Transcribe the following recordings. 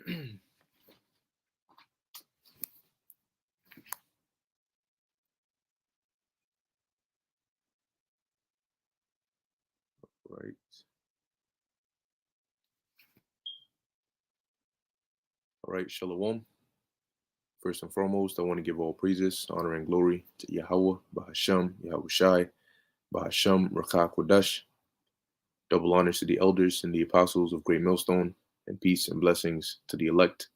Right. All right. Shalom. First and foremost, I want to give all praises, honor, and glory to Yahweh, Bahasham, Yahweh Shai, Bahasham, Rakah Kodash. Double honors to the elders and the apostles of Great Millstone, and peace and blessings to the elect.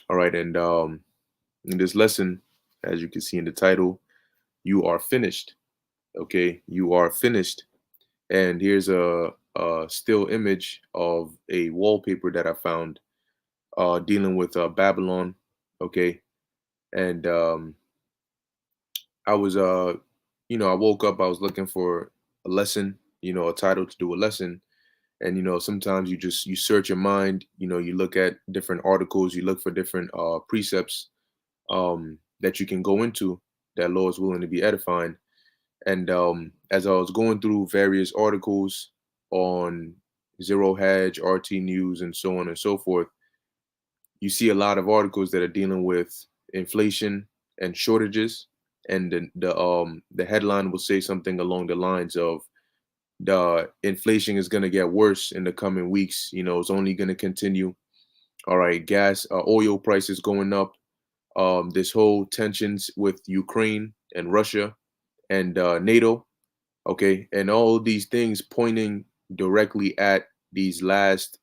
All right. And in this lesson, as you can see in the title, you are finished. Okay. You are finished. And here's a still image of a wallpaper that I found dealing with Babylon. Okay. And I was I woke up, I was looking for a lesson, a title to do a lesson. And sometimes you search your mind, you look at different articles, you look for different precepts that you can go into that Lord is willing to be edifying. And as I was going through various articles on Zero Hedge, RT News, and so on and so forth, you see a lot of articles that are dealing with inflation and shortages. And the headline will say something along the lines of the inflation is going to get worse in the coming weeks. It's only going to continue. All right, oil prices going up. This whole tensions with Ukraine and Russia and NATO. Okay, and all these things pointing directly at these last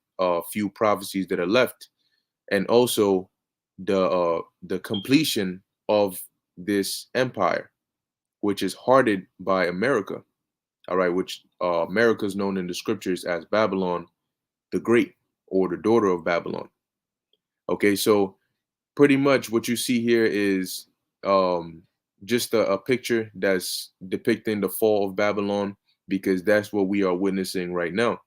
few prophecies that are left, and also the completion of this empire, which is hearted by America. All right, which America is known in the scriptures as Babylon the Great, or the daughter of Babylon. Okay, so pretty much what you see here is just a picture that's depicting the fall of Babylon, because that's what we are witnessing right now.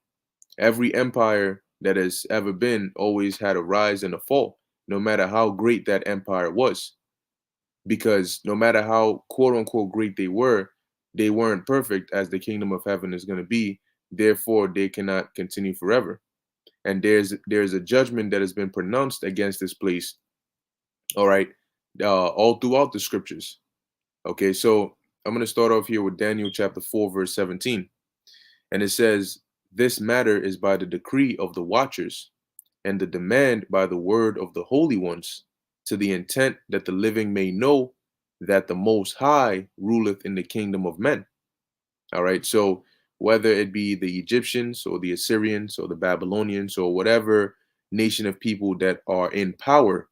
Every empire that has ever been always had a rise and a fall, no matter how great that empire was. Because no matter how quote unquote great they weren't perfect, as the kingdom of heaven is going to be. Therefore, they cannot continue forever. And there's a judgment that has been pronounced against this place. All right, all throughout the scriptures. Okay, so I'm going to start off here with Daniel chapter 4, verse 17. And it says, "This matter is by the decree of the watchers, and the demand by the word of the holy ones, to the intent that the living may know that the Most High ruleth in the kingdom of men." All right, so whether it be the Egyptians or the Assyrians or the Babylonians or whatever nation of people that are in power,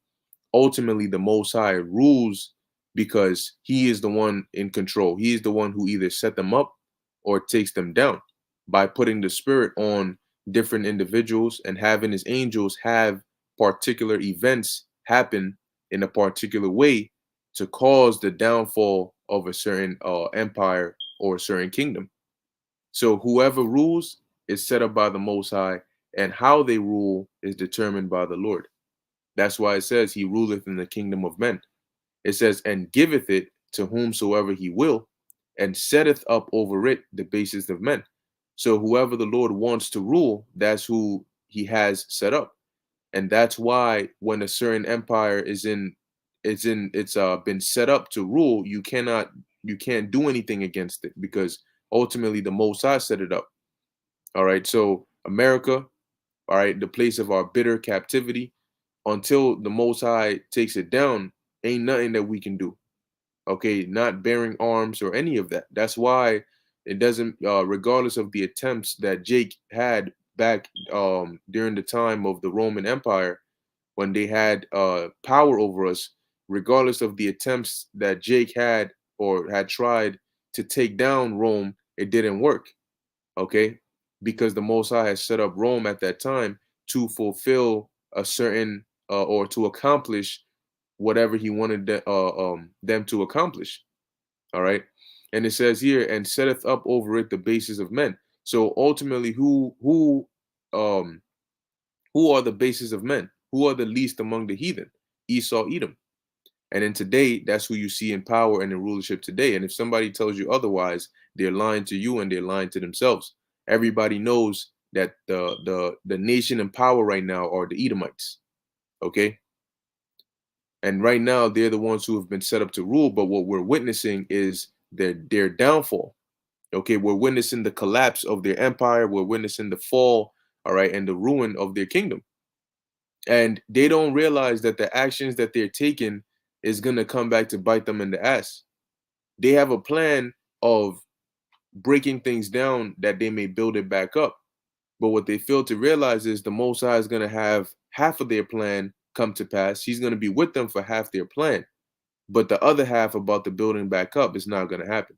ultimately the Most High rules, because he is the one in control. He is the one who either set them up or takes them down by putting the spirit on different individuals and having his angels have particular events happen in a particular way to cause the downfall of a certain empire or a certain kingdom. So whoever rules is set up by the Most High, and how they rule is determined by the Lord. That's why it says he ruleth in the kingdom of men. It says, and giveth it to whomsoever he will, and setteth up over it the basis of men. So whoever the Lord wants to rule, that's who he has set up. And that's why when a certain empire it's been set up to rule, you can't do anything against it, because ultimately the Most High set it up. All right. So America, all right, the place of our bitter captivity, until the Most High takes it down, ain't nothing that we can do. Okay, not bearing arms or any of that. That's why it doesn't, regardless of the attempts that Jake had back during the time of the Roman Empire, when they had power over us, regardless of the attempts that Jake had or had tried to take down Rome, it didn't work. Okay, because the Most High has set up Rome at that time to fulfill a certain or to accomplish whatever he wanted them to accomplish. All right, and it says here, and setteth up over it the basis of men. So ultimately, um who are the basis of men? Who are the least among the heathen? Esau, Edom. And then today, that's who you see in power and in rulership today. And if somebody tells you otherwise, they're lying to you and they're lying to themselves. Everybody knows that the nation in power right now are the Edomites. Okay. And right now, they're the ones who have been set up to rule. But what we're witnessing is their downfall. Okay. We're witnessing the collapse of their empire. We're witnessing the fall, all right, and the ruin of their kingdom. And they don't realize that the actions that they're taking is going to come back to bite them in the ass. They have a plan of breaking things down that they may build it back up. But what they fail to realize is the Most High is going to have half of their plan come to pass. He's going to be with them for half their plan. But the other half about the building back up is not going to happen.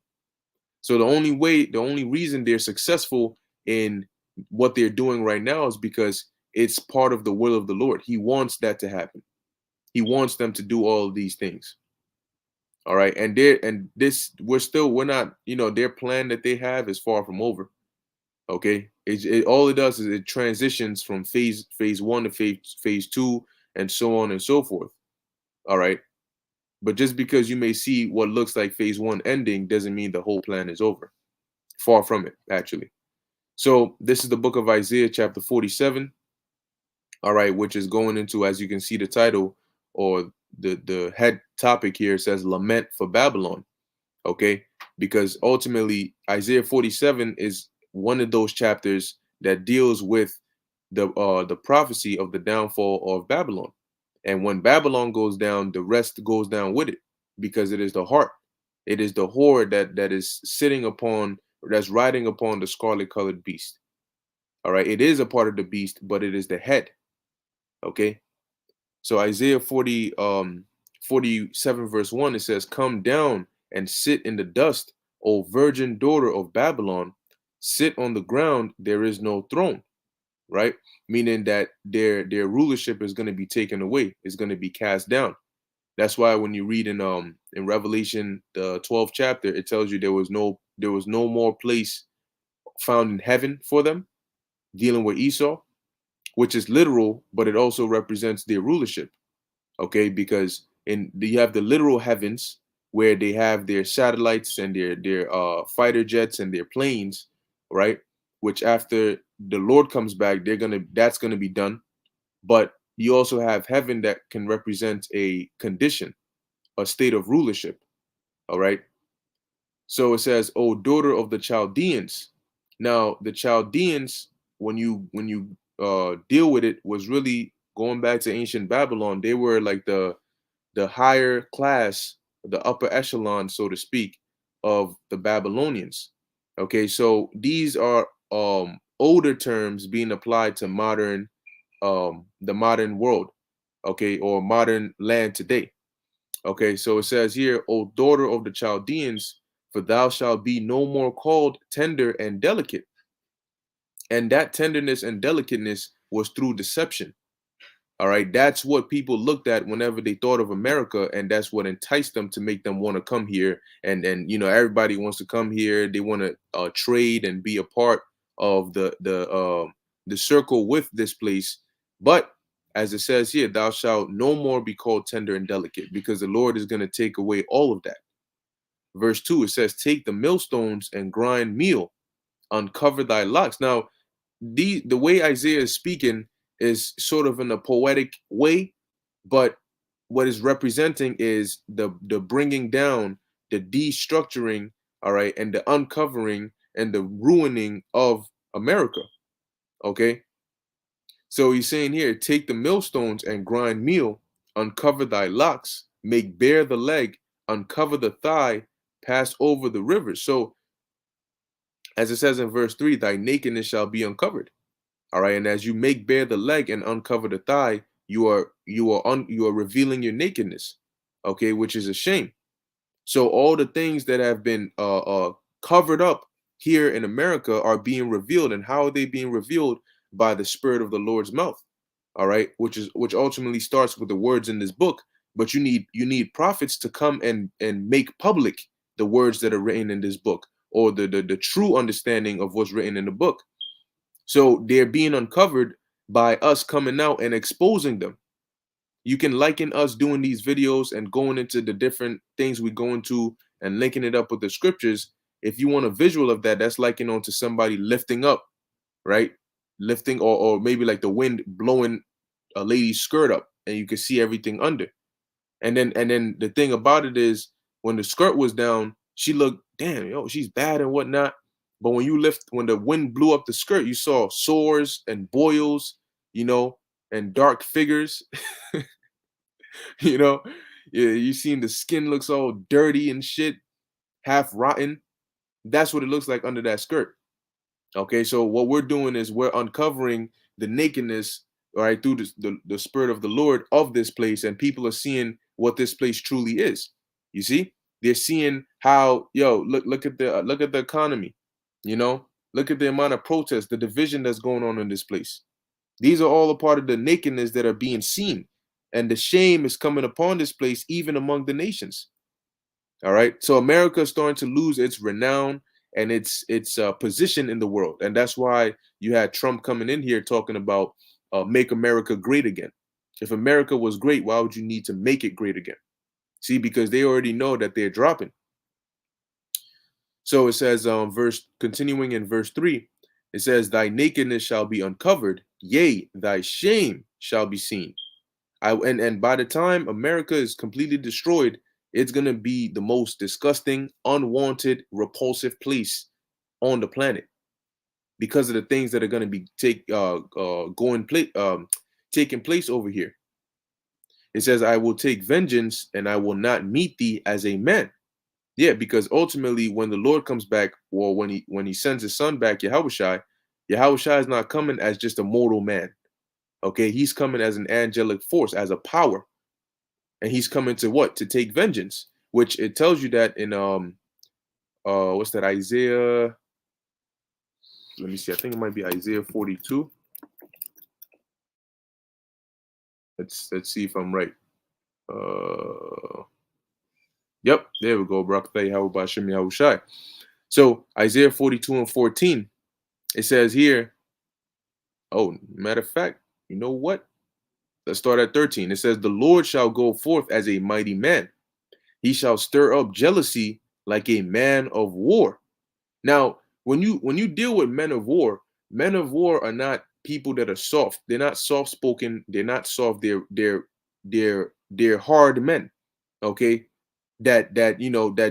So the only reason they're successful in what they're doing right now is because it's part of the will of the Lord. He wants that to happen. He wants them to do all of these things. All right. And this, we're not, their plan that they have is far from over. Okay. All it does is it transitions from phase one to phase two and so on and so forth. All right. But just because you may see what looks like phase one ending doesn't mean the whole plan is over. Far from it, actually. So this is the book of Isaiah, chapter 47. All right, which is going into, as you can see, the title or the head topic here says lament for Babylon. Okay, because ultimately Isaiah 47 is one of those chapters that deals with the prophecy of the downfall of Babylon. And when Babylon goes down, the rest goes down with it, because it is the heart. It is the whore that is sitting upon, that's riding upon the scarlet colored beast. All right, it is a part of the beast, but it is the head. Okay, so Isaiah 47 verse 1, it says, "Come down and sit in the dust, O virgin daughter of Babylon. Sit on the ground, there is no throne." Right? Meaning that their rulership is going to be taken away, is going to be cast down. That's why when you read in Revelation the 12th chapter, it tells you there was no more place found in heaven for them, dealing with Esau, which is literal, but it also represents their rulership. Okay, because you have the literal heavens where they have their satellites and their fighter jets and their planes, right? Which after the Lord comes back, that's gonna be done. But you also have heaven that can represent a condition, a state of rulership. All right. So it says, "O daughter of the Chaldeans." Now the Chaldeans, when you deal with it, was really going back to ancient Babylon. They were like the higher class, the upper echelon, so to speak, of the Babylonians. Okay, so these are older terms being applied to the modern world, okay, or modern land today. Okay, so it says here, "O daughter of the Chaldeans, for thou shalt be no more called tender and delicate." And that tenderness and delicateness was through deception. All right, that's what people looked at whenever they thought of America, and that's what enticed them to make them want to come here. And everybody wants to come here. They want to trade and be a part of the circle with this place. But as it says here, "Thou shalt no more be called tender and delicate," because the Lord is going to take away all of that. Verse 2, it says, "Take the millstones and grind meal, uncover thy locks." Now, the way Isaiah is speaking is sort of in a poetic way, but what is representing is the bringing down, the destructuring, all right, and the uncovering and the ruining of America. Okay, so he's saying here, "Take the millstones and grind meal, uncover thy locks, make bare the leg, uncover the thigh, pass over the rivers." So as it says in verse 3, "Thy nakedness shall be uncovered." All right, and as you make bare the leg and uncover the thigh, you are revealing your nakedness. Okay, which is a shame. So all the things that have been covered up here in America are being revealed, and how are they being revealed? By the Spirit of the Lord's mouth. All right, which ultimately starts with the words in this book. But you need prophets to come and make public the words that are written in this book, or the true understanding of what's written in the book. So they're being uncovered by us coming out and exposing them. You can liken us doing these videos and going into the different things we go into and linking it up with the scriptures. If you want a visual of that, that's likened on to somebody lifting up, right? Lifting, or maybe like the wind blowing a lady's skirt up and you could see everything under. And then the thing about it is, when the skirt was down, she looked, damn, yo, she's bad and whatnot. But when the wind blew up the skirt, you saw sores and boils, you know, and dark figures, you know. Yeah, you seen the skin looks all dirty and shit, half rotten. That's what it looks like under that skirt. Okay, so what we're doing is we're uncovering the nakedness, all right, through the spirit of the Lord of this place, and people are seeing what this place truly is. You see, they're seeing how, yo, look at the economy, you know, look at the amount of protests, the division that's going on in this place. These are all a part of the nakedness that are being seen, and the shame is coming upon this place, even among the nations. All right. So America is starting to lose its renown and its position in the world, and that's why you had Trump coming in here talking about make America great again. If America was great, why would you need to make it great again? See, because they already know that they're dropping. So it says, verse continuing in verse 3, it says, "Thy nakedness shall be uncovered, yea, thy shame shall be seen." And by the time America is completely destroyed, it's gonna be the most disgusting, unwanted, repulsive place on the planet because of the things that are gonna be taking place over here. It says, "I will take vengeance, and I will not meet thee as a man." Yeah, because ultimately, when the Lord comes back, or when he sends his son back, Yahushua, Yahushua is not coming as just a mortal man. Okay, he's coming as an angelic force, as a power. And he's coming to what? To take vengeance, which it tells you that in what's that, Isaiah? Let me see. I think it might be Isaiah 42. Let's see if I'm right. Yep, there we go. So Isaiah 42 and 14, it says here, oh, matter of fact, you know what? Let's start at 13. It says, "The Lord shall go forth as a mighty man. He shall stir up jealousy like a man of war." Now, when you deal with men of war are not people that are soft. They're not soft spoken. They're not soft. They're hard men. Okay, that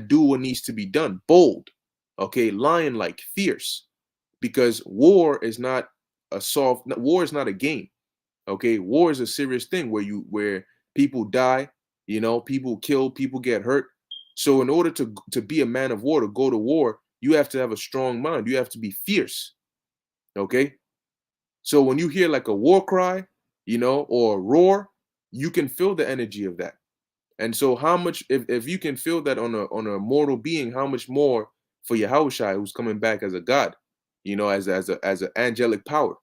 do what needs to be done. Bold. Okay, lion like, fierce. Because war is not a game. Okay, war is a serious thing where people die. People kill, people get hurt. So in order to be a man of war, to go to war, you have to have a strong mind. You have to be fierce. Okay. So when you hear like a war cry, or a roar, you can feel the energy of that. And so how much, if you can feel that on a mortal being, how much more for Yahushua, who's coming back as a god, as an angelic power.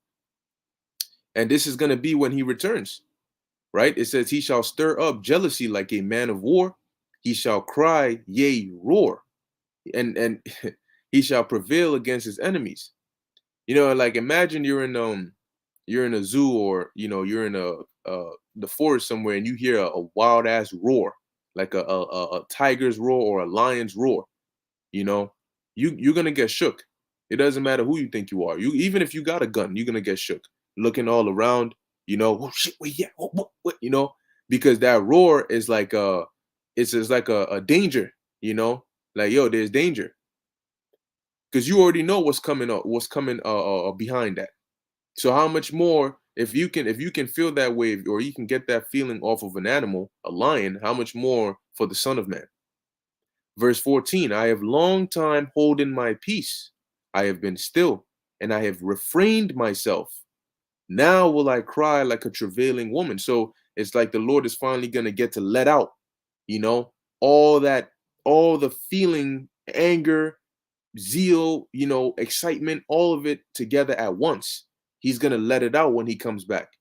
And this is gonna be when he returns. Right? It says, "He shall stir up jealousy like a man of war. He shall cry, yea, roar, and he shall prevail against his enemies." Like, imagine you're in a zoo, or you're in the forest somewhere, and you hear a wild ass roar, like a tiger's roar or a lion's roar. You know, you're gonna get shook. It doesn't matter who you think you are. You Even if you got a gun, you're gonna get shook. Looking all around, oh shit, wait, yeah, what, because that roar is like it's like a danger, like, yo, there's danger, because you already know what's coming behind that. So how much more, if you can feel that way, or you can get that feeling off of an animal, a lion, how much more for the Son of Man? Verse 14, "I have long time holden my peace. I have been still, and I have refrained myself. Now will I cry like a travailing woman." So it's like the Lord is finally going to get to let out, you know, all that, all the feeling, anger, zeal, excitement, all of it together at once. He's going to let it out when he comes back.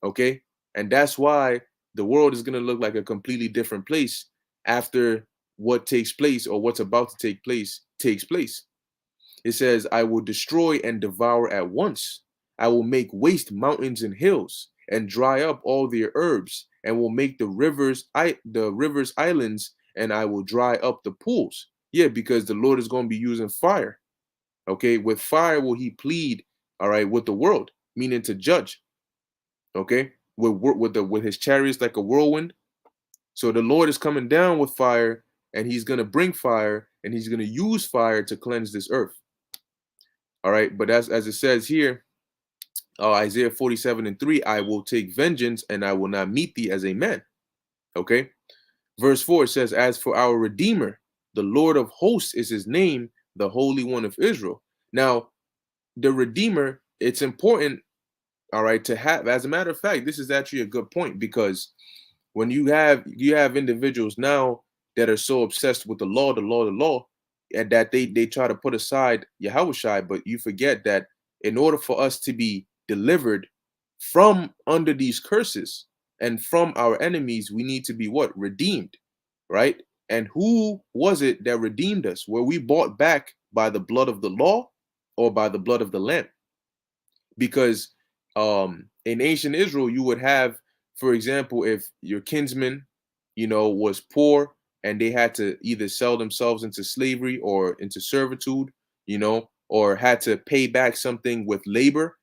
Okay. And that's why the world is going to look like a completely different place after what takes place, or what's about to take place, takes place. It says, "I will destroy and devour at once. I will make waste mountains and hills, and dry up all their herbs, and will make the rivers islands, and I will dry up the pools." Yeah, because the Lord is going to be using fire. Okay, with fire will he plead, all right, with the world, meaning to judge. Okay. with his chariots like a whirlwind. So the Lord is coming down with fire, and he's going to bring fire, and he's going to use fire to cleanse this earth. All right, but as it says here, Isaiah 47:3, I will take vengeance and I will not meet thee as a man. Okay. Verse 4 says, as for our Redeemer, the Lord of hosts is his name, the Holy One of Israel. Now, the Redeemer, it's important, all right, to have, as a matter of fact, this is actually a good point, because when you have individuals now that are so obsessed with the law, and that they try to put aside Yahushua, but you forget that in order for us to be delivered from under these curses and from our enemies, we need to be what? Redeemed, right? And who was it that redeemed us? Were we bought back by the blood of the law or by the blood of the Lamb? Because in ancient Israel, you would have, for example, if your kinsman, was poor and they had to either sell themselves into slavery or into servitude, or had to pay back something with labor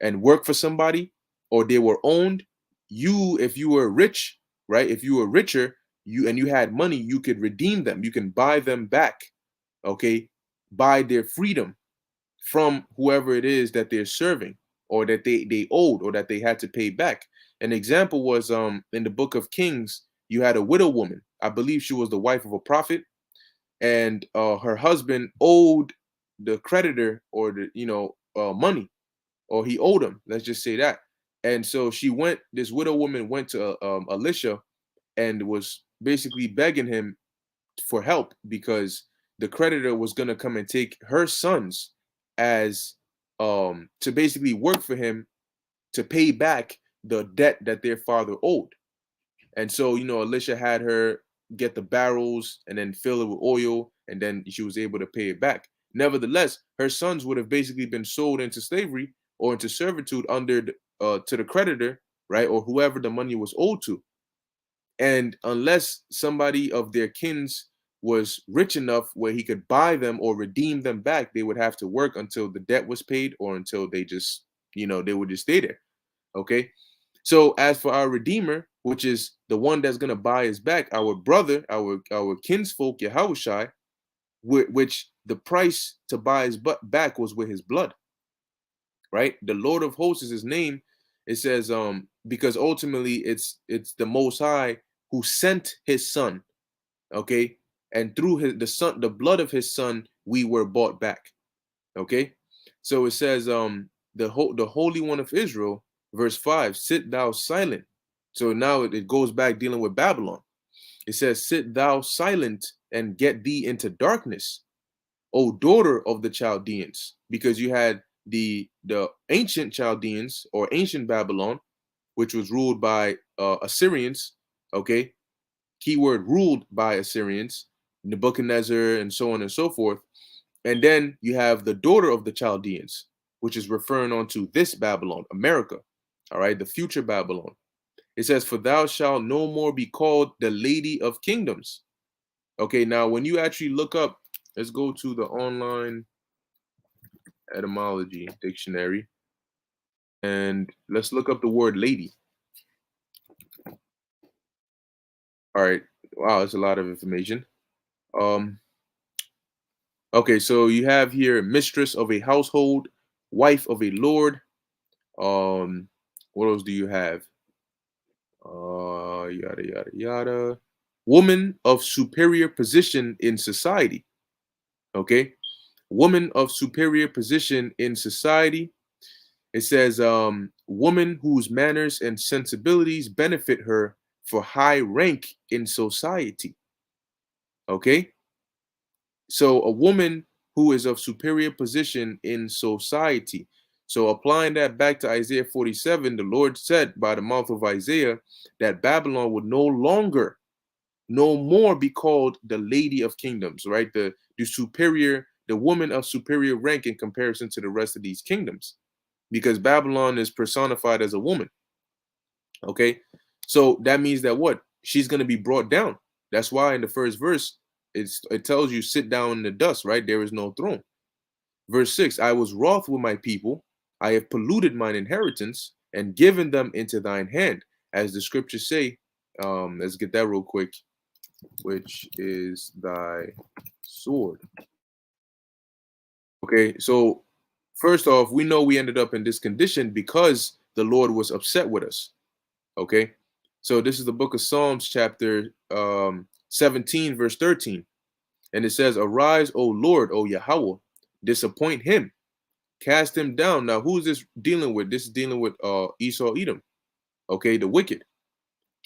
and work for somebody, or they were owned, if you were rich, right? If you were richer, you had money, you could redeem them. You can buy them back, okay? Buy their freedom from whoever it is that they're serving, or that they owed, or that they had to pay back. An example was in the book of Kings, you had a widow woman. I believe she was the wife of a prophet, and her husband owed the creditor, or the money, or he owed him. Let's just say that. And so this widow woman went to Elisha and was basically begging him for help, because the creditor was going to come and take her sons as to basically work for him to pay back the debt that their father owed. And so, Elisha had her get the barrels and then fill it with oil, and then she was able to pay it back. Nevertheless, her sons would have basically been sold into slavery or into servitude under to the creditor, right, or whoever the money was owed to. And unless somebody of their kins was rich enough where he could buy them or redeem them back, they would have to work until the debt was paid, or until they just, they would just stay there. Okay. So as for our Redeemer, which is the one that's going to buy us back, our brother, our kinsfolk, Yahushai, which the price to buy us back was with his blood, right? The Lord of hosts is his name. It says, because ultimately it's the Most High who sent his son, okay? And through the blood of his son, we were bought back, okay? So it says, the Holy One of Israel, verse 5, sit thou silent. So now it goes back dealing with Babylon. It says, sit thou silent and get thee into darkness, O daughter of the Chaldeans, because you had the ancient Chaldeans, or ancient Babylon, which was ruled by Assyrians, okay? Keyword, ruled by Assyrians, Nebuchadnezzar, and so on and so forth. And then you have the daughter of the Chaldeans, which is referring on to this Babylon, America, all right, the future Babylon. It says, for thou shalt no more be called the Lady of Kingdoms. Okay, now when you actually look up, let's go to the online etymology dictionary, and let's look up the word lady. All right, wow, that's a lot of information. Okay, so you have here mistress of a household, wife of a lord. What else do you have? Yada yada yada. Woman of superior position in society. Okay, woman of superior position in society. It says, woman whose manners and sensibilities benefit her for high rank in society. Okay, so a woman who is of superior position in society. So applying that back to Isaiah 47, the Lord said by the mouth of Isaiah that Babylon would no more be called the Lady of Kingdoms, right? The woman of superior rank in comparison to the rest of these kingdoms, because Babylon is personified as a woman. Okay, so that means that what? She's going to be brought down. That's why in the first verse, it tells you, sit down in the dust, right? There is no throne. Verse 6, I was wroth with my people. I have polluted mine inheritance and given them into thine hand. as the scriptures say. Let's get that real quick. Which is thy sword. Okay, so first off, we know we ended up in this condition because the Lord was upset with us. Okay, so this is the book of Psalms, chapter 17, verse 13. And it says, "Arise, O Lord, O Yahweh, disappoint him, cast him down." Now, who is this dealing with? This is dealing with Esau, Edom. Okay, the wicked.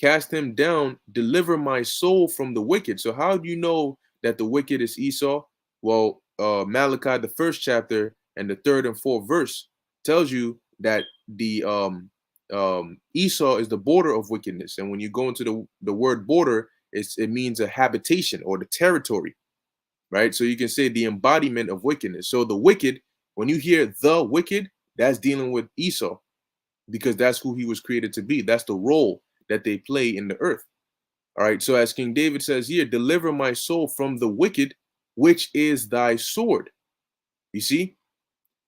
Cast him down, deliver my soul from the wicked. So how do you know that the wicked is Esau? Well, Malachi, the first chapter and the third and fourth verse tells you that the Esau is the border of wickedness. And when you go into the word border, it means a habitation or the territory, right? So you can say the embodiment of wickedness. So the wicked, when you hear the wicked, that's dealing with Esau, because that's who he was created to be. That's the role that they play in the earth. All right. So as King David says here, deliver my soul from the wicked, which is thy sword. You see?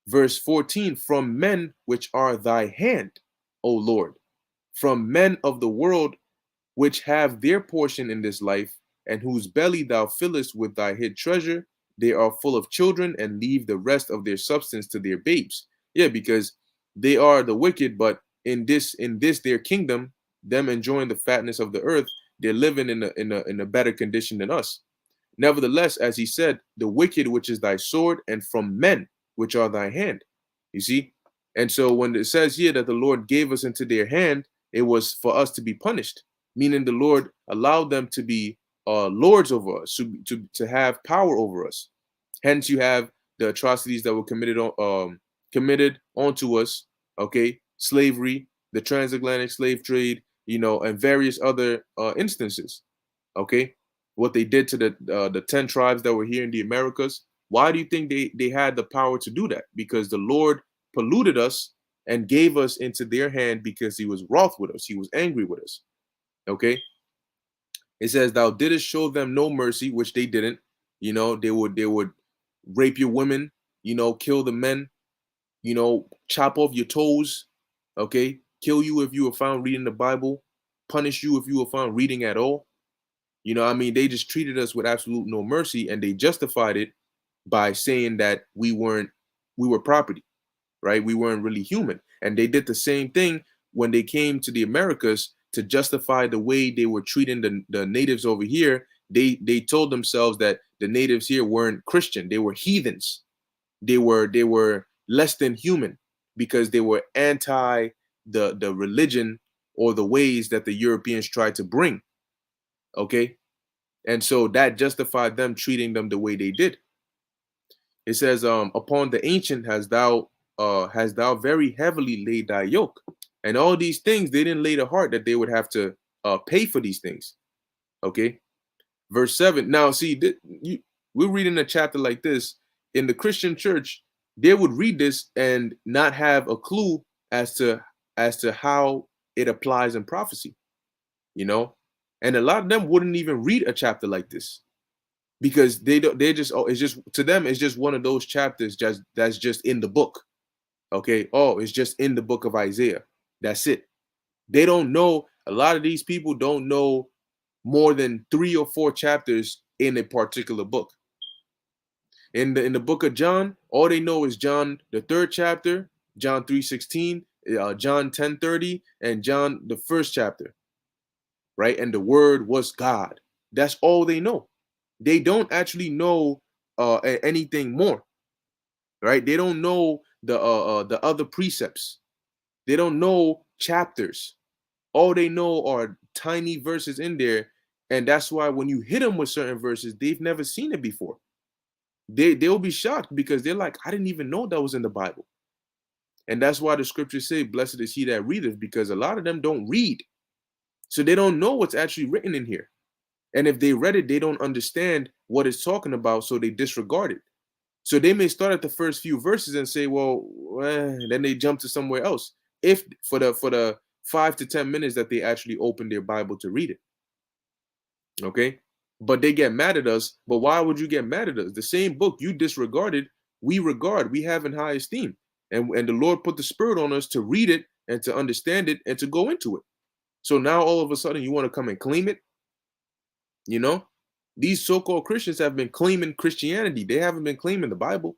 Verse 14, from men which are thy hand, O Lord, from men of the world which have their portion in this life, and whose belly thou fillest with thy hid treasure. They are full of children, and leave the rest of their substance to their babes. Yeah, because they are the wicked, but in this their kingdom, them enjoying the fatness of the earth, they're living in a better condition than us. Nevertheless, as he said, the wicked, which is thy sword, and from men, which are thy hand. You see? And so when it says here that the Lord gave us into their hand, it was for us to be punished, meaning the Lord allowed them to be lords over us, to have power over us. Hence, you have the atrocities that were committed onto us. Okay, slavery, the transatlantic slave trade, and various other instances. Okay, what they did to the 10 tribes that were here in the Americas. Why do you think they had the power to do that? Because the Lord polluted us and gave us into their hand because he was wroth with us. He was angry with us. Okay. It says, thou didst show them no mercy, which they didn't. They would rape your women, kill the men, chop off your toes, okay, kill you if you were found reading the Bible, punish you if you were found reading at all. They just treated us with absolute no mercy, and they justified it by saying that we were property, right? We weren't really human. And they did the same thing when they came to the Americas to justify the way they were treating the natives over here. They told themselves that the natives here weren't Christian. They were heathens. They were less than human because they were anti the religion or the ways that the Europeans tried to bring. Okay. And so that justified them treating them the way they did. It says, upon the ancient has thou very heavily laid thy yoke. And all these things, they didn't lay the heart that they would have to pay for these things. Okay. Verse 7. Now, see, we're reading a chapter like this in the Christian church. They would read this and not have a clue as to how it applies in prophecy, and a lot of them wouldn't even read a chapter like this because it's just to them, it's just one of those chapters that's just in the book. Okay. Oh, it's just in the book of Isaiah. That's it. They don't know. A lot of these people don't know more than 3 or 4 chapters in a particular book. In the book of John, all they know is John, the 3rd chapter, John 3:16, John 10:30, and John, the 1st chapter. Right? And the word was God. That's all they know. They don't actually know anything more. Right? They don't know the other precepts. They don't know chapters. All they know are tiny verses in there. And that's why when you hit them with certain verses, they've never seen it before. They'll be shocked because they're like, I didn't even know that was in the Bible. And that's why the scriptures say, blessed is he that readeth, because a lot of them don't read. So they don't know what's actually written in here. And if they read it, they don't understand what it's talking about, so they disregard it. So they may start at the first few verses and say, well, then they jump to somewhere else. If for the 5 to 10 minutes that they actually open their Bible to read it. Okay. But they get mad at us. But why would you get mad at us? The same book you disregarded, we have in high esteem. And the Lord put the Spirit on us to read it and to understand it and to go into it. So now all of a sudden you want to come and claim it, you know? These so-called Christians have been claiming Christianity. They haven't been claiming the Bible.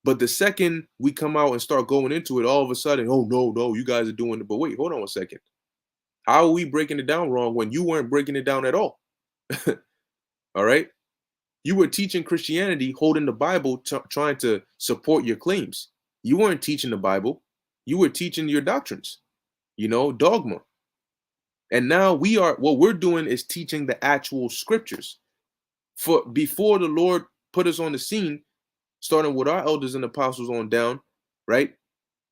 But the second we come out and start going into it, all of a sudden, oh no, no, you guys are doing it. But wait, hold on a second. How are we breaking it down wrong when you weren't breaking it down at all? All right. You were teaching Christianity, holding the Bible, trying to support your claims. You weren't teaching the Bible. You were teaching your doctrines, dogma. And now what we're doing is teaching the actual scriptures. For before the Lord put us on the scene, starting with our elders and apostles on down, right?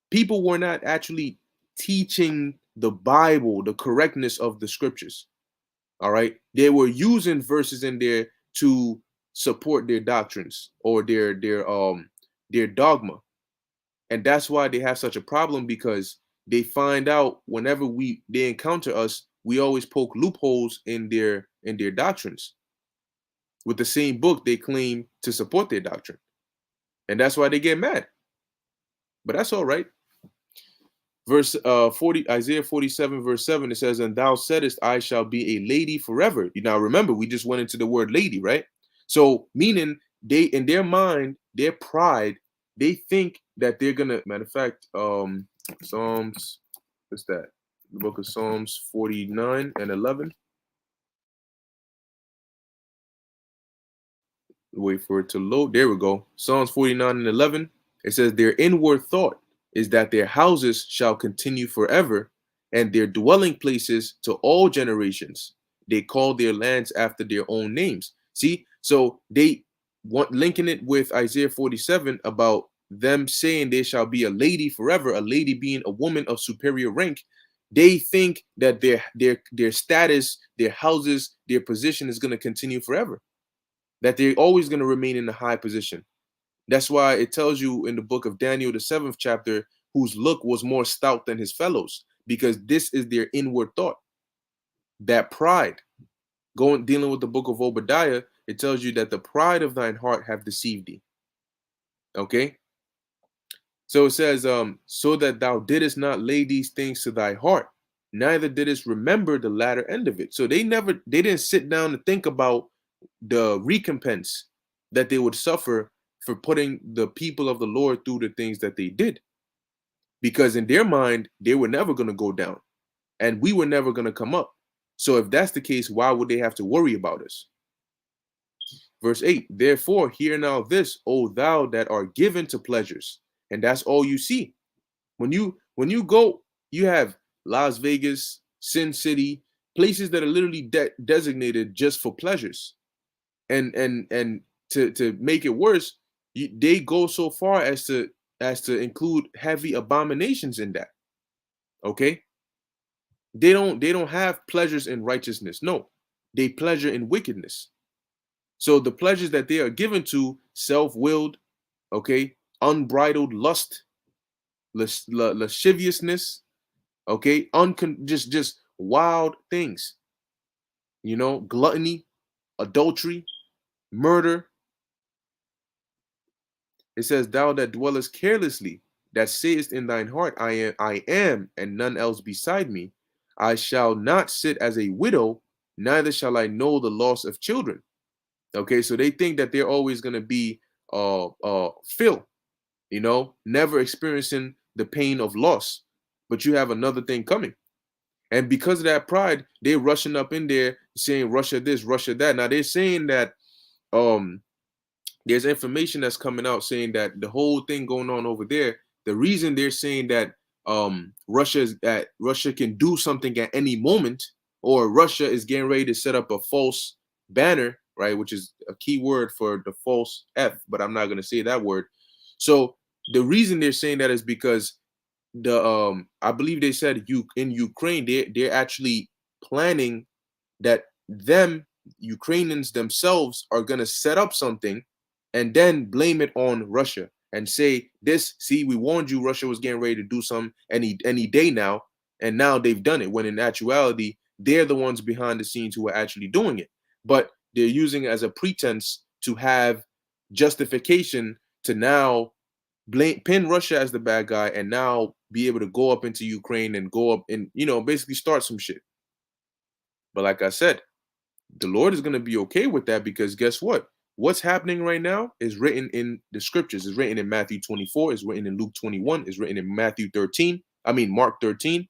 People were not actually teaching the Bible, the correctness of the scriptures. All right. They were using verses in there to support their doctrines or their dogma. And that's why they have such a problem, because they find out whenever they encounter us, we always poke loopholes in their doctrines with the same book they claim to support their doctrine. And that's why they get mad. But that's all right. Verse 40, Isaiah 47, verse 7, it says, "And thou saidest, I shall be a lady forever." Now remember, we just went into the word lady, right? So meaning they, in their mind, their pride, they think that they're gonna, matter of fact, Psalms, what's that? The book of Psalms 49 and 11. Wait for it to load. There we go. Psalms 49 and 11. It says, "Their inward thought is that their houses shall continue forever, and their dwelling places to all generations. They call their lands after their own names." See, so they want linking it with Isaiah 47 about them saying there shall be a lady forever, a lady being a woman of superior rank. They think that their status, their houses, their position is going to continue forever, that they're always going to remain in a high position. That's why it tells you in the book of Daniel, the 7th chapter, whose look was more stout than his fellows, because this is their inward thought, that pride. Dealing with the book of Obadiah, it tells you that the pride of thine heart have deceived thee. Okay. So it says, so that thou didst not lay these things to thy heart, neither didst remember the latter end of it. So they didn't sit down and think about the recompense that they would suffer for putting the people of the Lord through the things that they did. Because in their mind, they were never going to go down and we were never going to come up. So if that's the case, why would they have to worry about us? Verse 8, "Therefore hear now this, O thou that are given to pleasures." And that's all you see. When you go, you have Las Vegas, Sin City, places that are literally designated just for pleasures. And to make it worse, they go so far as to include heavy abominations in that. Okay, they don't have pleasures in righteousness. No, they pleasure in wickedness. So the pleasures that they are given to, self-willed, okay, unbridled lust, lasciviousness, okay, just wild things, gluttony, adultery, murder. It says, "Thou that dwellest carelessly, that sayest in thine heart, I am, and none else beside me. I shall not sit as a widow, neither shall I know the loss of children." Okay, so they think that they're always going to be Phil, never experiencing the pain of loss. But you have another thing coming. And because of that pride, they're rushing up in there saying Russia this, Russia that. Now they're saying that there's information that's coming out saying that the whole thing going on over there, the reason they're saying that Russia can do something at any moment, or Russia is getting ready to set up a false banner, right, which is a key word for the false F, but I'm not going to say that word. So the reason they're saying that is because I believe they said in Ukraine they're actually planning that Ukrainians themselves are going to set up something and then blame it on Russia and say, see, we warned you Russia was getting ready to do something any day now, and now they've done it, when in actuality they're the ones behind the scenes who are actually doing it. But they're using it as a pretense to have justification to now pin Russia as the bad guy, and now be able to go up into Ukraine and go up and basically start some shit. But like I said, the Lord is going to be okay with that, because guess what? What's happening right now is written in the scriptures. It's written in Matthew 24. It's written in Luke 21. It's written in Matthew 13. I mean, Mark 13.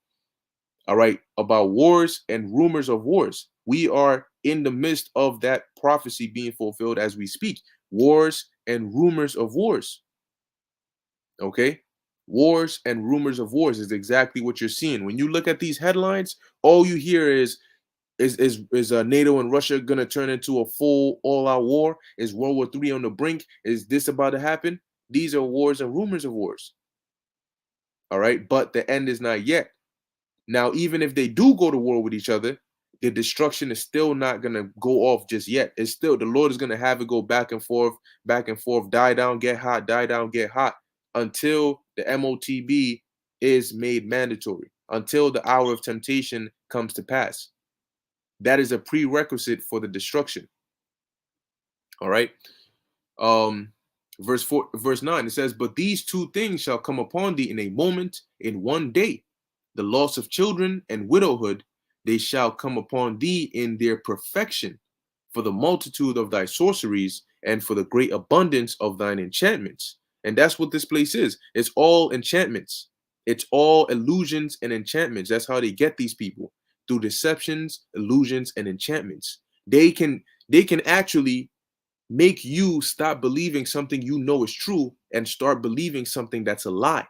All right. About wars and rumors of wars. We are in the midst of that prophecy being fulfilled as we speak. Wars and rumors of wars. Okay. Wars and rumors of wars is exactly what you're seeing. When you look at these headlines, all you hear is NATO and Russia gonna turn into a full all-out war? Is World War III on the brink? Is this about to happen? These are wars and rumors of wars. All right, but the end is not yet. Now, even if they do go to war with each other, the destruction is still not gonna go off just yet. It's still, the Lord is gonna have it go back and forth, die down, get hot, die down, get hot, until the MOTB is made mandatory, until the hour of temptation comes to pass. That is a prerequisite for the destruction. All right. Um, verse 9, it says, "But these two things shall come upon thee in a moment, in one day: the loss of children and widowhood, they shall come upon thee in their perfection, for the multitude of thy sorceries, and for the great abundance of thine enchantments." And that's what this place is. It's all enchantments. It's all illusions and enchantments. That's how they get these people, through deceptions, illusions, and enchantments. They can actually make you stop believing something you know is true and start believing something that's a lie.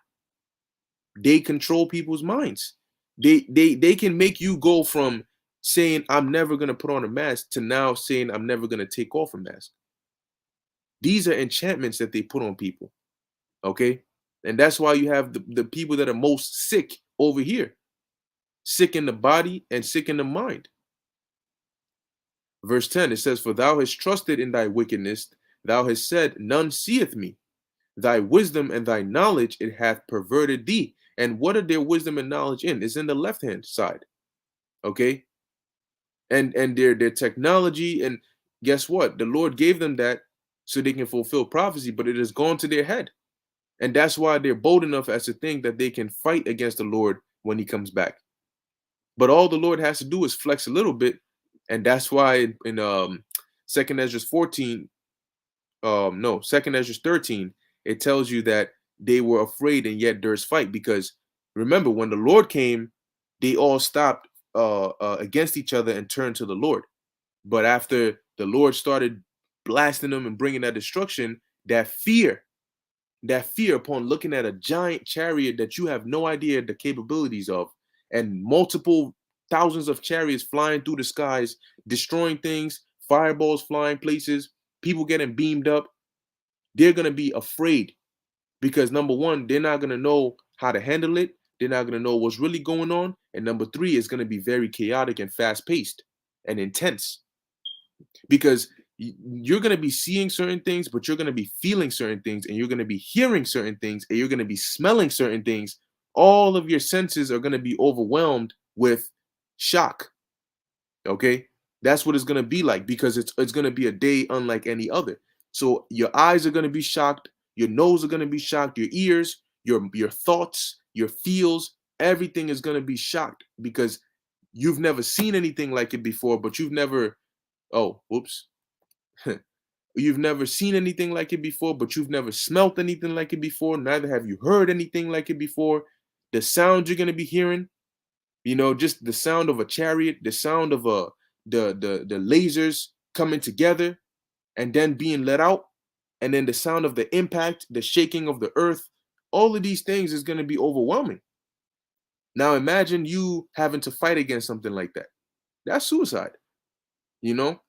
They control people's minds. They can make you go from saying I'm never going to put on a mask to now saying I'm never going to take off a mask. These are enchantments that they put on people. Okay? And that's why you have the people that are most sick over here. Sick in the body and sick in the mind. Verse 10, it says, "For thou hast trusted in thy wickedness, thou hast said, none seeth me. Thy wisdom and thy knowledge, it hath perverted thee." And what are their wisdom and knowledge in? It's in the left hand side. Okay? And their technology, and guess what? The Lord gave them that so they can fulfill prophecy, but it has gone to their head. And that's why they're bold enough as to think that they can fight against the Lord when he comes back. But all the Lord has to do is flex a little bit. And that's why in Second Ezra 14, no, Second Ezra 13, it tells you that they were afraid and yet there's fight. Because remember, when the Lord came, they all stopped against each other and turned to the Lord. But after the Lord started blasting them and bringing that destruction, that fear upon looking at a giant chariot that you have no idea the capabilities of, and multiple thousands of chariots flying through the skies, destroying things, fireballs flying places, people getting beamed up, they're going to be afraid. Because number one, they're not going to know how to handle it. They're not going to know what's really going on. And number three, it's going to be very chaotic and fast paced and intense. Because you're going to be seeing certain things, but you're going to be feeling certain things, and you're going to be hearing certain things, and you're going to be smelling certain things. All of your senses are going to be overwhelmed with shock. Okay? That's what it's going to be like, because it's going to be a day unlike any other. So your eyes are going to be shocked, your nose are going to be shocked, your ears, your thoughts, your feels, everything is going to be shocked, because you've never seen anything like it before, but you've never, oh, whoops. You've never seen anything like it before, but you've never smelt anything like it before. Neither have you heard anything like it before. The sound you're going to be hearing, just the sound of a chariot, the sound of the lasers coming together and then being let out, and then the sound of the impact, the shaking of the earth, all of these things is going to be overwhelming. Now imagine you having to fight against something like that. That's suicide, you know?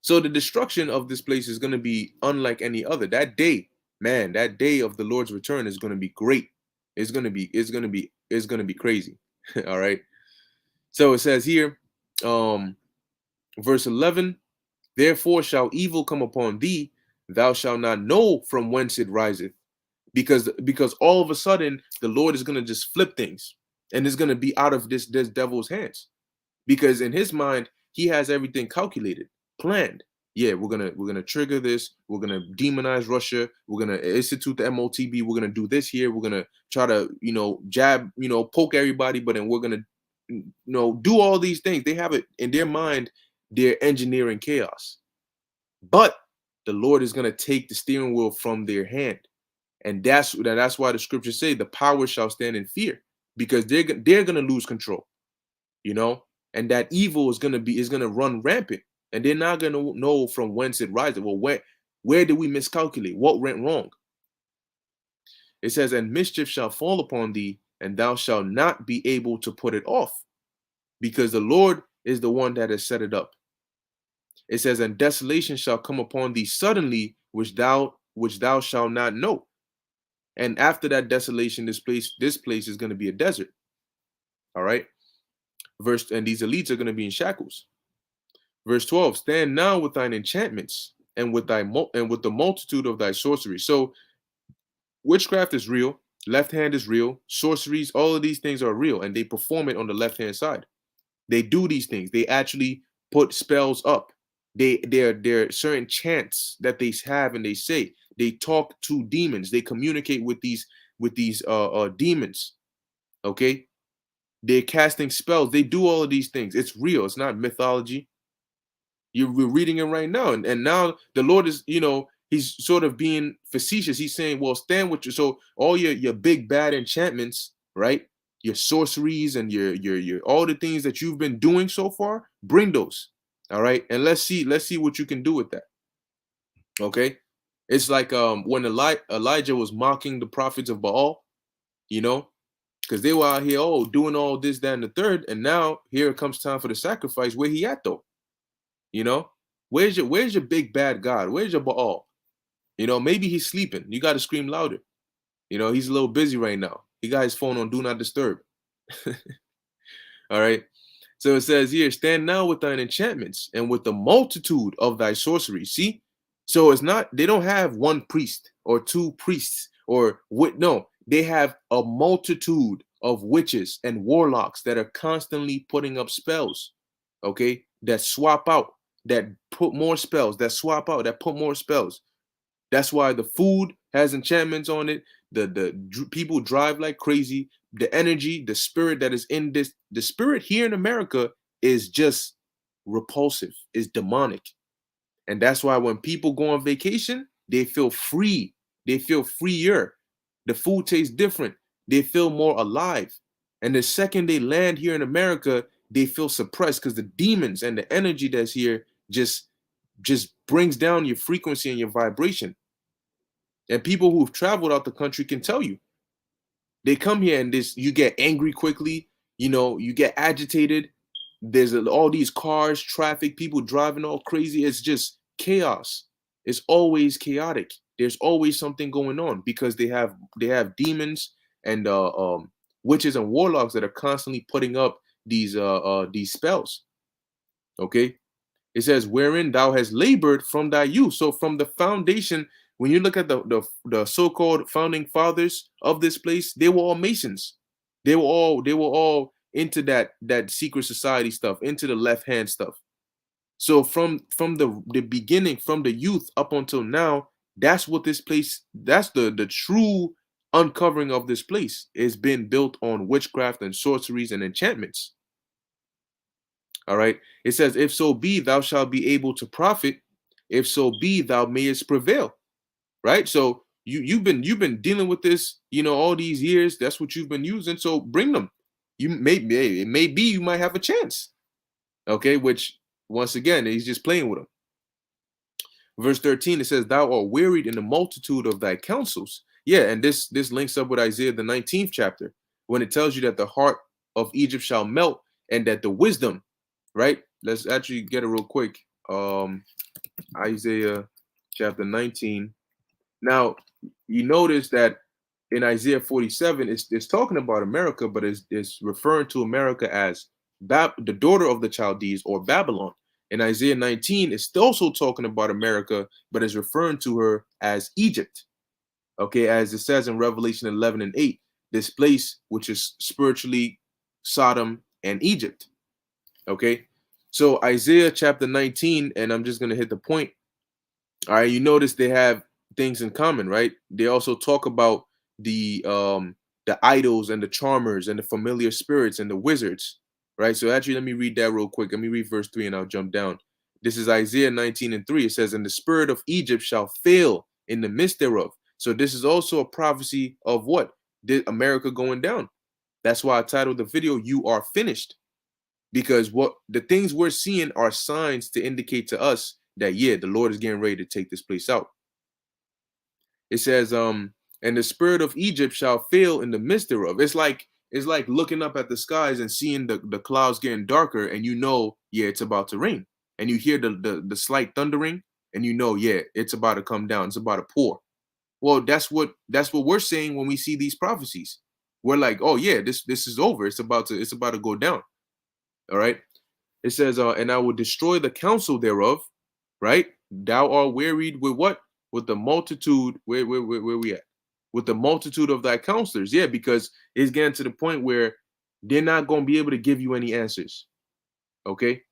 So the destruction of this place is going to be unlike any other. That day, man, that day of the Lord's return is going to be great. It's going to be crazy. All right. So it says here, verse 11, "Therefore shall evil come upon thee, thou shalt not know from whence it riseth." Because all of a sudden the Lord is going to just flip things, and it's going to be out of this devil's hands, because in his mind he has everything calculated, planned. Yeah, we're gonna trigger this. We're gonna demonize Russia. We're gonna institute the MOTB. We're gonna do this here. We're gonna try to jab, poke everybody, but then we're gonna do all these things. They have it in their mind. They're engineering chaos, but the Lord is going to take the steering wheel from their hand. And that's why the scriptures say the power shall stand in fear, because they're going to lose control, you know, and that evil is going to run rampant, and they're not going to know from whence it rises. Well, where did we miscalculate? What went wrong? It says, and mischief shall fall upon thee, and thou shalt not be able to put it off, because the Lord is the one that has set it up. It says, and desolation shall come upon thee suddenly, which thou shalt not know. And after that desolation, this place is going to be a desert. All right. And these elites are going to be in shackles. Verse 12, stand now with thine enchantments and with the multitude of thy sorcery. So witchcraft is real, left hand is real, sorceries, all of these things are real, and they perform it on the left hand side. They do these things. They actually put spells up. There are certain chants that they have, and they say they talk to demons. They communicate with these demons. Okay, they're casting spells. They do all of these things. It's real. It's not mythology. We're reading it right now, and now the Lord is, he's sort of being facetious. He's saying, well, stand with you. So all your big bad enchantments, right? Your sorceries and your all the things that you've been doing so far, bring those. All right. And let's see what you can do with that. Okay. It's like when Elijah was mocking the prophets of Baal, because they were out here, doing all this, that, and the third. And now here it comes time for the sacrifice. Where he at though? Where's your big bad God? Where's your Baal? Maybe he's sleeping. You got to scream louder. He's a little busy right now. He got his phone on do not disturb. All right. So it says here, stand now with thine enchantments and with the multitude of thy sorceries. See? So they don't have one priest or two priests no, they have a multitude of witches and warlocks that are constantly putting up spells. Okay. That swap out, that put more spells, that swap out, that put more spells. That's why the food has enchantments on it. The people drive like crazy. The energy, the spirit that is in this, the spirit here in America is just repulsive, is demonic. And that's why when people go on vacation, they feel free. They feel freer. The food tastes different. They feel more alive. And the second they land here in America, they feel suppressed because the demons and the energy that's here just brings down your frequency and your vibration. And people who've traveled out the country can tell you. They come here and you get angry quickly, you get agitated. There's all these cars, traffic, people driving all crazy. It's just chaos. It's always chaotic. There's always something going on because they have demons and witches and warlocks that are constantly putting up these spells. Okay, it says, wherein thou hast labored from thy youth. So from the foundation, when you look at the so-called founding fathers of this place, they were all Masons. They were all into that secret society stuff, into the left hand stuff. So from the beginning, from the youth up until now, that's what this place, that's the true uncovering of this place. It's been built on witchcraft and sorceries and enchantments. All right. It says, if so be thou shalt be able to profit, if so be thou mayest prevail. Right. So you've been dealing with this, all these years. That's what you've been using. So bring them. It may be you might have a chance. Okay. Which once again, he's just playing with them. Verse 13, it says, thou art wearied in the multitude of thy counsels. Yeah. And this links up with Isaiah, the 19th chapter, when it tells you that the heart of Egypt shall melt and that the wisdom, right? Let's actually get it real quick. Isaiah chapter 19. Now, you notice that in Isaiah 47, it's talking about America, but it's referring to America as the daughter of the Chaldees, or Babylon. In Isaiah 19, it's also talking about America, but it's referring to her as Egypt. Okay, as it says in Revelation 11 and 8, this place which is spiritually Sodom and Egypt. Okay, so Isaiah chapter 19, and I'm just going to hit the point. All right, you notice they have things in common, right? They also talk about the idols and the charmers and the familiar spirits and the wizards. right? So actually, let me read that real quick. Let me read verse 3 and I'll jump down. This is Isaiah 19:3. It says, and the spirit of Egypt shall fail in the midst thereof. So this is also a prophecy of what? America going down. That's why I titled the video, You Are Finished. Because what the things we're seeing are signs to indicate to us that, yeah, the Lord is getting ready to take this place out. It says, and the spirit of Egypt shall fail in the midst thereof. It's like looking up at the skies and seeing the clouds getting darker, and you know, yeah, it's about to rain. And you hear the slight thundering, and you know, yeah, it's about to come down, it's about to pour. Well, that's what we're saying when we see these prophecies. We're like, oh yeah, this is over. It's about to go down. All right. It says, and I will destroy the counsel thereof, right? Thou art wearied with what? With the multitude, where we at? With the multitude of thy counselors. Yeah, because it's getting to the point where they're not going to be able to give you any answers. Okay.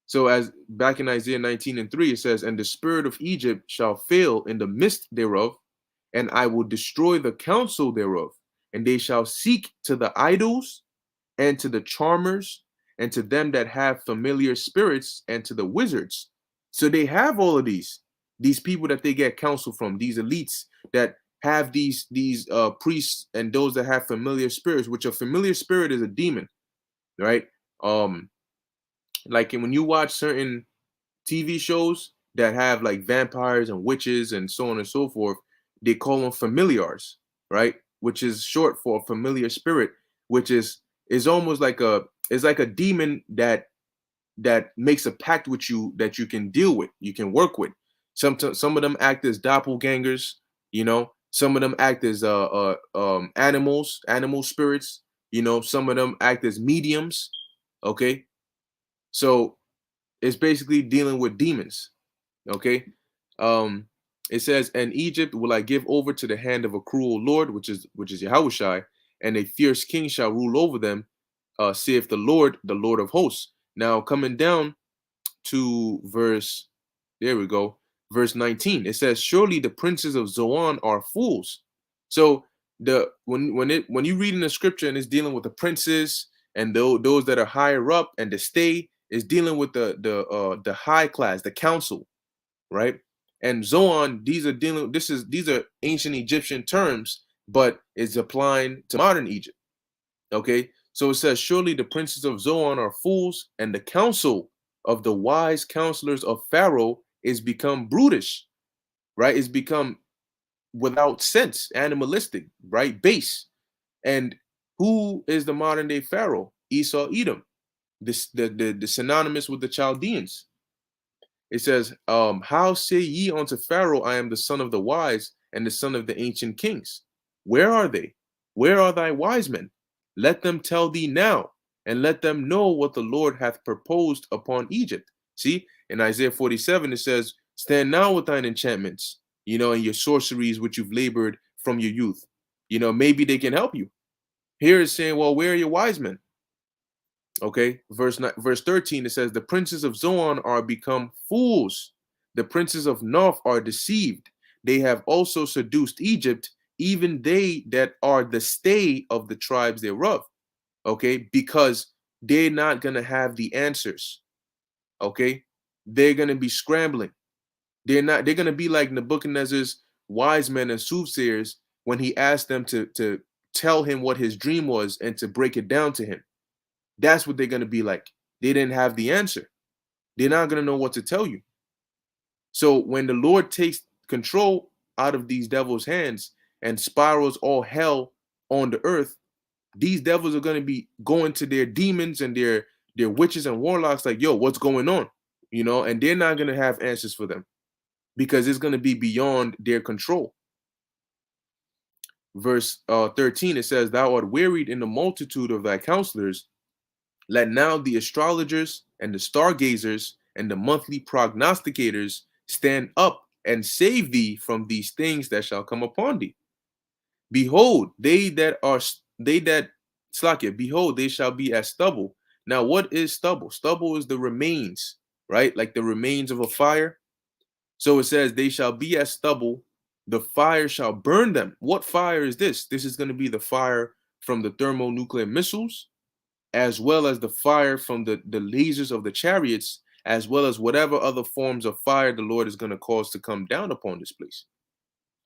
So as back in Isaiah 19:3, it says, and the spirit of Egypt shall fail in the midst thereof, and I will destroy the counsel thereof, and they shall seek to the idols and to the charmers and to them that have familiar spirits and to the wizards. So they have all of these people that they get counsel from, these elites that have these priests and those that have familiar spirits, which a familiar spirit is a demon, right? Um, like when you watch certain TV shows that have like vampires and witches and so on and so forth, they call them familiars, right? Which is short for familiar spirit, which is almost like a demon that makes a pact with you that you can deal with, you can work with. Some of them act as doppelgangers, you know. Some of them act as animal spirits, you know. Some of them act as mediums, okay. So it's basically dealing with demons. Okay. Um, it says, and Egypt will I give over to the hand of a cruel Lord, which is Yahushai, and a fierce king shall rule over them, saith the Lord of hosts. Now coming down to there we go, verse 19. It says, surely the princes of Zoan are fools. So when you read in the scripture and it's dealing with the princes and those that are higher up and the stay is dealing with the high class, the council, right? And Zoan, these are ancient Egyptian terms, but it's applying to modern Egypt. Okay, so it says, surely the princes of Zoan are fools, and the counsel of the wise counselors of Pharaoh is become brutish, right? It's become without sense, animalistic, right? Base. And who is the modern day Pharaoh? Esau, Edom, the synonymous with the Chaldeans. It says, how say ye unto Pharaoh, I am the son of the wise and the son of the ancient kings? Where are they? Where are thy wise men? Let them tell thee now, and let them know what the Lord hath proposed upon Egypt. See, in Isaiah 47, it says, stand now with thine enchantments, you know, and your sorceries which you've labored from your youth. You know, maybe they can help you. Here it's saying, well, where are your wise men? Okay, verse 13, it says, the princes of Zoan are become fools. The princes of Noph are deceived. They have also seduced Egypt, even they that are the stay of the tribes thereof. Okay, because they're not going to have the answers. Okay, they're going to be scrambling. They're going to be like Nebuchadnezzar's wise men and soothsayers when he asked them to tell him what his dream was and to break it down to him. That's what they're going to be like. They didn't have the answer. They're not going to know what to tell you. So when the Lord takes control out of these devils' hands and spirals all hell on the earth, these devils are going to be going to their demons and their witches and warlocks like, yo, what's going on? You know, and they're not going to have answers for them because it's going to be beyond their control. Verse 13, it says, thou art wearied in the multitude of thy counselors. Let now the astrologers and the stargazers and the monthly prognosticators stand up and save thee from these things that shall come upon thee. Behold, behold, they shall be as stubble. Now, what is stubble? Stubble is the remains, right? Like the remains of a fire. So it says, they shall be as stubble, the fire shall burn them. What fire is this? This is going to be the fire from the thermonuclear missiles, as well as the fire from the lasers of the chariots, as well as whatever other forms of fire the Lord is going to cause to come down upon this place.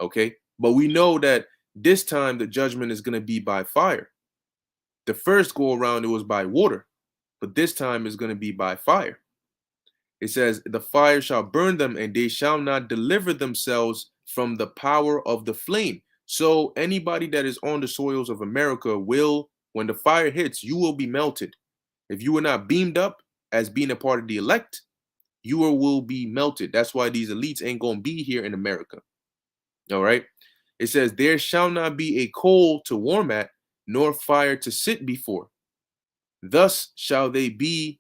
Okay. But we know that this time the judgment is going to be by fire. The first go around, it was by water, but this time is going to be by fire. It says, the fire shall burn them, and they shall not deliver themselves from the power of the flame. So anybody that is on the soils of America will, when the fire hits, you will be melted. If you were not beamed up as being a part of the elect, you will be melted. That's why these elites ain't going to be here in America. All right. It says, there shall not be a coal to warm at, nor fire to sit before. Thus shall they be.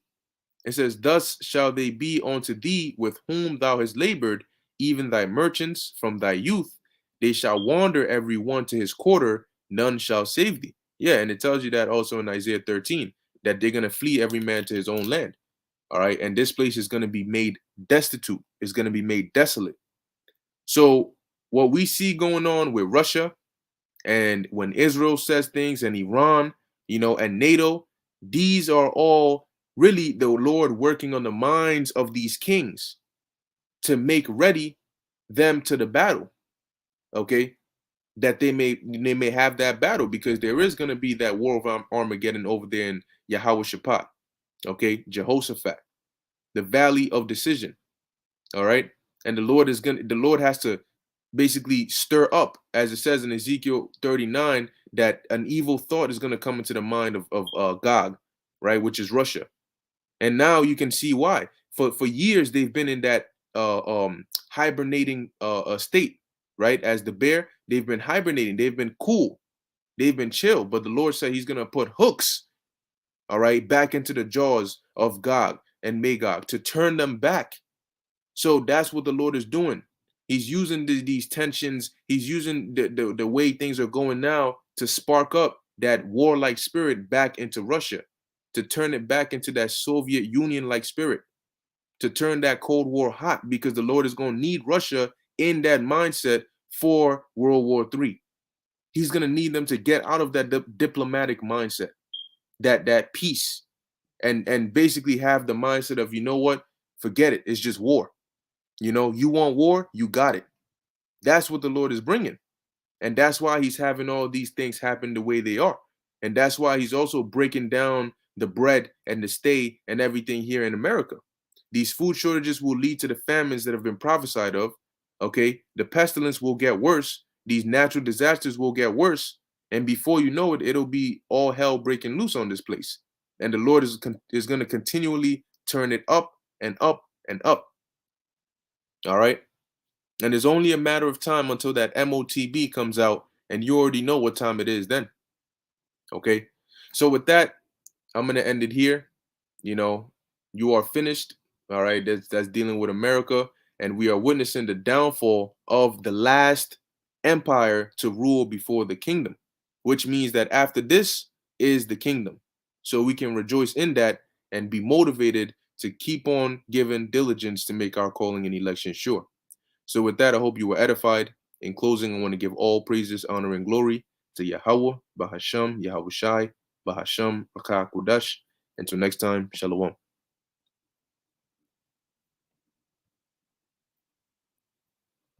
It says, thus shall they be unto thee with whom thou hast labored, even thy merchants from thy youth. They shall wander every one to his quarter, none shall save thee. Yeah, and it tells you that also in Isaiah 13, that they're going to flee every man to his own land. All right, and this place is going to be made destitute, is going to be made desolate. So what we see going on with Russia, and when Israel says things, and Iran, and NATO, these are all really the Lord working on the minds of these kings to make ready them to the battle. Okay, that they may have that battle, because there is going to be that war of Armageddon over there in Yahweh-Shaphat. Okay, Jehoshaphat, the valley of decision. All right, and the Lord has to basically stir up, as it says in Ezekiel 39, that an evil thought is going to come into the mind of Gog, right, which is Russia. And now you can see why. For years they've been in that hibernating state, right? As the bear, they've been hibernating. They've been cool. They've been chill. But the Lord said He's gonna put hooks, all right, back into the jaws of Gog and Magog to turn them back. So that's what the Lord is doing. He's using these tensions. He's using the way things are going now to spark up that warlike spirit back into Russia, to turn it back into that Soviet Union-like spirit, to turn that Cold War hot, because the Lord is going to need Russia in that mindset for World War III. He's going to need them to get out of that diplomatic mindset, that peace, and basically have the mindset of, you know what, forget it, it's just war. You want war, you got it. That's what the Lord is bringing. And that's why He's having all these things happen the way they are. And that's why He's also breaking down the bread and the stay and everything here in America. These food shortages will lead to the famines that have been prophesied of. Okay, the pestilence will get worse. These natural disasters will get worse. And before you know it, it'll be all hell breaking loose on this place. And the Lord is going to continually turn it up and up and up. All right. And it's only a matter of time until that MOTB comes out, and you already know what time it is then. Okay. So with that, I'm going to end it here. You are finished. All right. That's dealing with America. And we are witnessing the downfall of the last empire to rule before the kingdom, which means that after this is the kingdom. So we can rejoice in that and be motivated to keep on giving diligence to make our calling and election sure. So with that, I hope you were edified. In closing, I want to give all praises, honor, and glory to Yahweh, Bahasham, Yahweh Shai, Bahasham, Rakah Kudash. Until next time, Shalom.